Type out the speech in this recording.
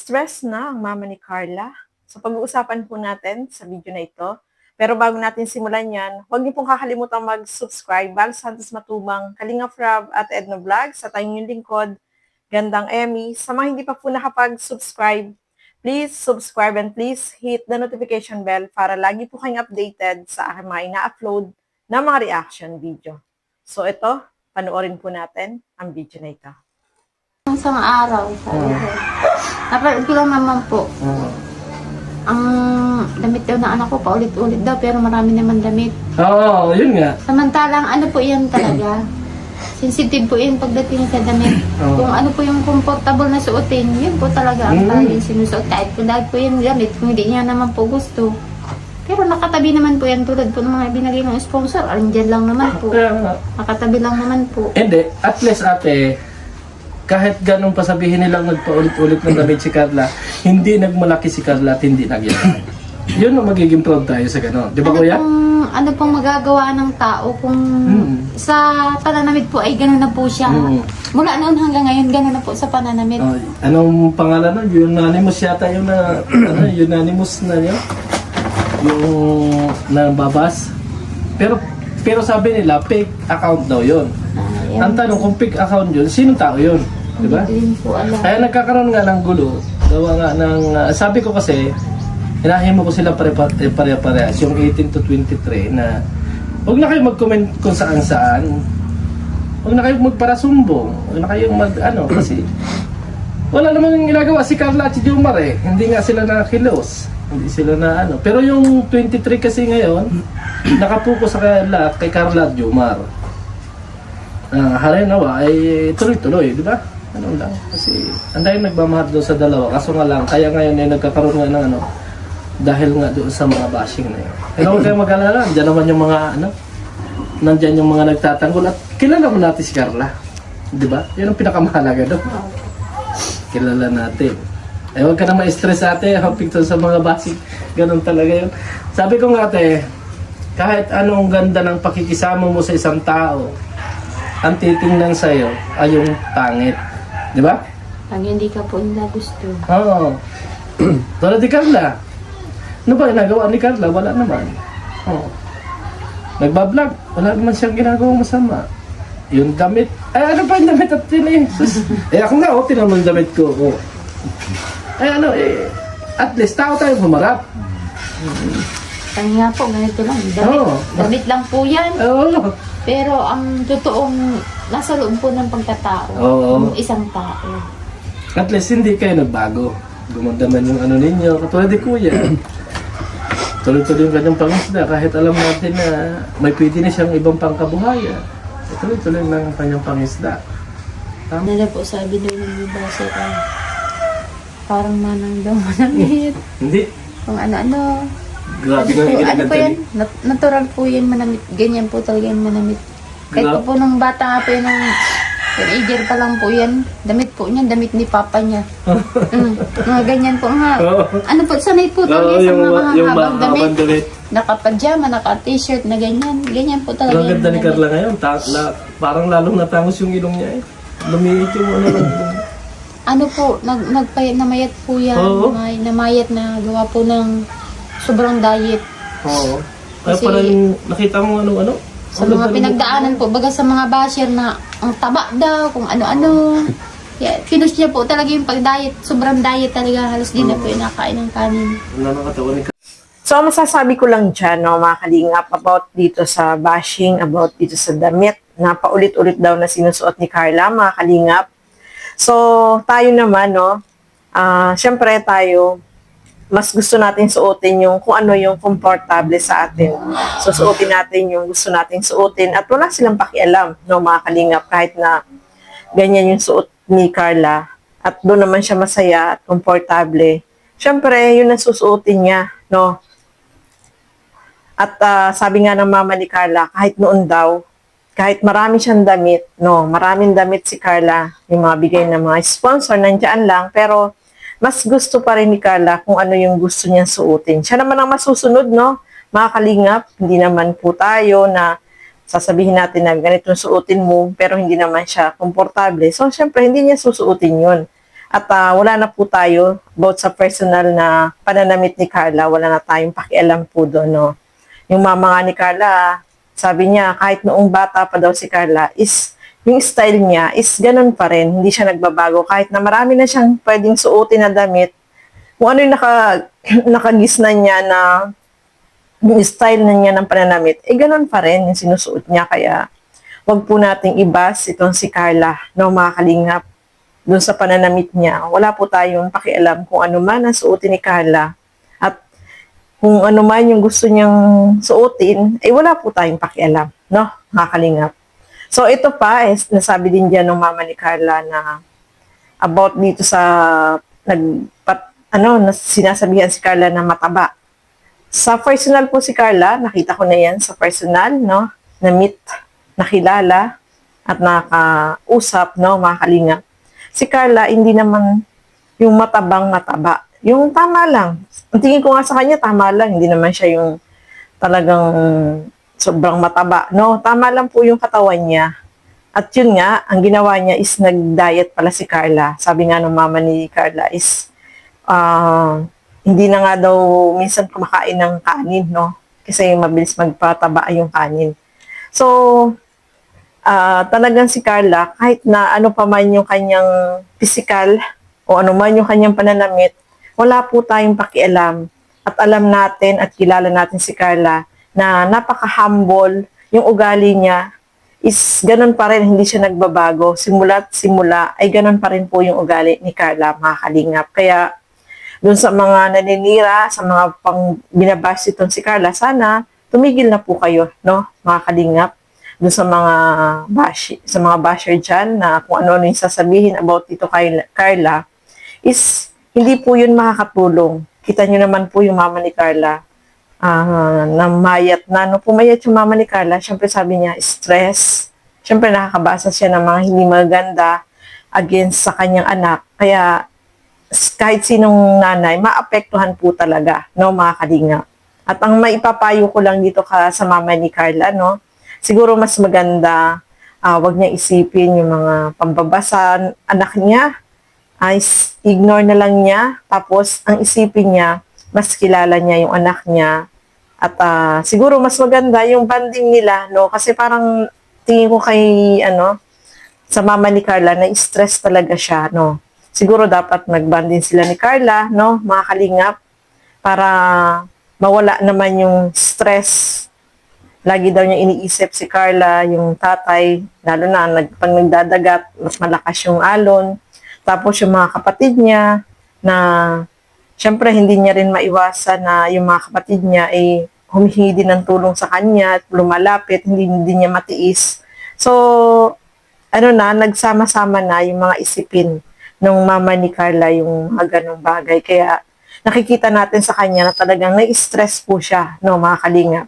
Stress na ang mama ni Carla. So pag-uusapan po natin sa video na ito. Pero bago natin simulan yan, huwag niyo pong kakalimutan mag-subscribe. Val Santos Matubang, Kalinga Frab at Edno Vlogs sa tayong lingkod, Gandang Emmy. Sa mga hindi pa po nakapag-subscribe, please subscribe and please hit the notification bell para lagi po kayong updated sa aking mga ina-upload na mga reaction video. So ito, panoorin po natin ang video na ito. Isang araw, sabi ko. Napanood ko lang naman po. Ang damit daw na anak ko, paulit-ulit daw, pero marami naman damit. Oo, yun nga. Samantalang ano po yan talaga. Sensitive po yan pagdating sa damit. Kung ano po yung comfortable na suotin, yun po talaga ang talagang sinusuot. Kahit po dahil po yung gamit, kung hindi niya naman po gusto. Pero nakatabi naman po yan tulad po ng mga binagay ng sponsor. Andyan lang naman po. Nakatabi lang naman po. Hindi, at least ate, kahit ganun pa sabihin nilang nagpaulit-ulit ng damit si Carla, hindi nagmalaki si Carla at hindi nagyan. Yun ang magiging proud tayo sa ganun. Di ba kuya? Ano pong magagawa ng tao kung sa pananamit po ay gano'n na po siya. Mula noon hanggang ngayon, gano'n na po sa pananamit. Anong pangalan nun? Unanimous yata yung na, unanimous na yun? Yung nababas. Pero sabi nila, fake account daw yun. Ang tanong kung fake account yun, sinong tao yun? Diba? Hindi po alam. Kaya nagkakaroon nga ng gulo. Gawa nga ng, sabi ko kasi, hinahimo ko sila pare-parehas, yung 18 to 23 na huwag na kayo mag-comment kung saan-saan. Huwag na kayo magparasumbong. Huwag na kayo kasi wala naman yung ginagawa si Carla at si Jomar eh. Hindi nga sila nakakilos. Hindi sila na Pero yung 23 kasi ngayon, nakapuko sa kay Carla at Jomar. Harinawa ay tuloy-tuloy, di ba? Ano lang. Kasi ang dahil nagmamahal doon sa dalawa. Kaso nga lang, kaya ngayon ay nagkakaroon nga ng dahil nga doon sa mga bashing na yun. Pero huwag kayong mag-alala, nandiyan naman yung mga nandiyan yung mga nagtatanggol at kilala mo natin si Carla. Di ba? Yan ang pinakamahalaga doon. Kilala natin. Huwag ka na ma-stress ate, hapik sa mga bashing. Ganun talaga yun. Sabi ko nga ate, kahit anong ganda ng pakikisama mo sa isang tao, ang titingnan sa'yo ay yung pangit. Di ba? Pag hindi ka po nila gusto. Oo. Tulad ni Carla. Ano ba ginagawa ni Carla? Wala naman. Oo. Nagbablog. Wala naman siyang ginagawa masama. Yung damit. Ay, ano pa yung damit at tinisus? Ako nga, tinaman yung damit ko. At least tao tayo humarap. Kaya nga po, ganito lang. Damit lang po yan. Oo. Pero ang totoong nasa loob po ng pagkatao, ng isang tao. At least hindi kayo nagbago. Gumanda man yung ninyo. Katulad ni Kuya. Tuloy-tuloy yung kanyang pangisda. Kahit alam natin na may pwede na siyang ibang pangkabuhayan. Tuloy-tuloy lang ang kanyang pangisda. Tama? Nala po sabi daw ng iba sa parang manang daw manamit. Hindi. Kung ano-ano. Grabe nga yung ano po yan? Natural po yan manamit. Ganyan po talaga yan manamit. Kahit po nung bata nga po yun, teenager pa lang po yan. Damit po niyan, damit ni papa niya. Mga ganyan po nga. Ano po, sanay po talaga sa mga habang damit. Naka-pajama, naka-t-shirt na ganyan. Ganyan po talaga yan. Ang ganda ni Carla ngayon. Parang lalong natangos yung ilong niya eh. Lumiit yung ano po, namayat po yan. Namayat na gawa po ng sobrang diet. Oo. Kaya parang nakita mo ano? Sa mga pinagdaanan po, baga sa mga basher na ang taba daw, kung ano-ano. Yeah, pinush niya po talaga yung pag-diet. Sobrang diet talaga. Halos din na po yung nakain ng kanin. Wala nang katawan ni So, masasabi ko lang dyan, mga kalingap, about dito sa bashing, about dito sa damit, na paulit-ulit daw na sinusuot ni Carla, mga kalingap. So, tayo naman, syempre tayo, mas gusto natin suotin yung kung ano yung komportable sa atin. So, suotin natin yung gusto natin suotin at wala silang pakialam, mga kalingap, kahit na ganyan yung suot ni Carla at doon naman siya masaya at komportable. Syempre, yun ang susuotin niya, no? At sabi nga ng mama ni Carla, kahit noon daw, kahit marami siyang damit, maraming damit si Carla, yung mga bigay ng mga sponsor, nandiyan lang, pero mas gusto pa rin ni Carla kung ano yung gusto niyang suotin. Siya naman ang masusunod, mga kalingap. Hindi naman po tayo na sasabihin natin na ganitong suotin mo, pero hindi naman siya komportable. So, syempre, hindi niya susuotin yun. At wala na po tayo about sa personal na pananamit ni Carla. Wala na tayong pakialam po doon, no? Yung mama nga ni Carla, sabi niya, kahit noong bata pa daw si Carla, is yung style niya is ganun pa rin. Hindi siya nagbabago. Kahit na marami na siyang pwedeng suotin na damit, kung ano yung nakagisna niya na yung style na niya ng pananamit, ganun pa rin yung sinusuot niya. Kaya, wag po nating ibas itong si Carla, no, mga kalingap, doon sa pananamit niya. Wala po tayong pakialam kung ano man ang suotin ni Carla. At kung ano man yung gusto niyang suotin, wala po tayong pakialam, no, mga kalingap. So, ito pa, nasabi din dyan ng mama ni Carla na about dito sa sinasabihan si Carla na mataba. Sa personal po si Carla, nakita ko na yan sa personal, no, na-meet, nakilala, at nakausap, no, mga kalingap. Si Carla, hindi naman yung matabang mataba. Yung tama lang. Ang tingin ko nga sa kanya, tama lang. Hindi naman siya yung talagang sobrang mataba. No, tama lang po yung katawan niya. At yun nga, ang ginawa niya is nag-diet pala si Carla. Sabi nga ng mama ni Carla is hindi na nga daw minsan kumakain ng kanin, no? Kasi mabilis magpataba yung kanin. So, talagang si Carla, kahit na ano pa man yung kanyang physical o ano man yung kanyang pananamit, wala po tayong pakialam. At alam natin at kilala natin si Carla na napaka-humble, yung ugali niya is ganun pa rin, hindi siya nagbabago. Simula't simula ay ganun pa rin po yung ugali ni Carla, mga kalingap. Kaya doon sa mga naninira, sa mga binabash itong si Carla, sana tumigil na po kayo, no, mga kalingap. Doon sa mga basher dyan na kung ano yung sasabihin about dito kay Carla is hindi po yun makakatulong. Kita nyo naman po yung mama ni Carla na mayat na. No, pumayat yung mama ni Carla, syempre sabi niya, stress. Syempre nakakabasa siya ng mga hindi maganda against sa kanyang anak. Kaya kahit sinong nanay, maapektuhan po talaga, no, mga kalinga. At ang maipapayo ko lang dito sa mama ni Carla, no, siguro mas maganda, wag niya isipin yung mga pambabasa anak niya, ignore na lang niya, tapos ang isipin niya, mas kilala niya yung anak niya, at siguro mas maganda yung banding nila, no, kasi parang tingin ko kay, sa mama ni Carla, na stress talaga siya, no. Siguro dapat mag-banding sila ni Carla, no, mga kalingap, para mawala naman yung stress. Lagi daw niya iniisip si Carla, yung tatay, lalo na pag nagdadagat, mas malakas yung alon. Tapos yung mga kapatid niya, na syempre hindi niya rin maiwasan na yung mga kapatid niya ay humihingi din ng tulong sa kanya at lumalapit, hindi niya matiis. So, nagsama-sama na yung mga isipin ng mama ni Carla yung mga ganong bagay. Kaya nakikita natin sa kanya na talagang na-stress po siya, no, mga kalingap.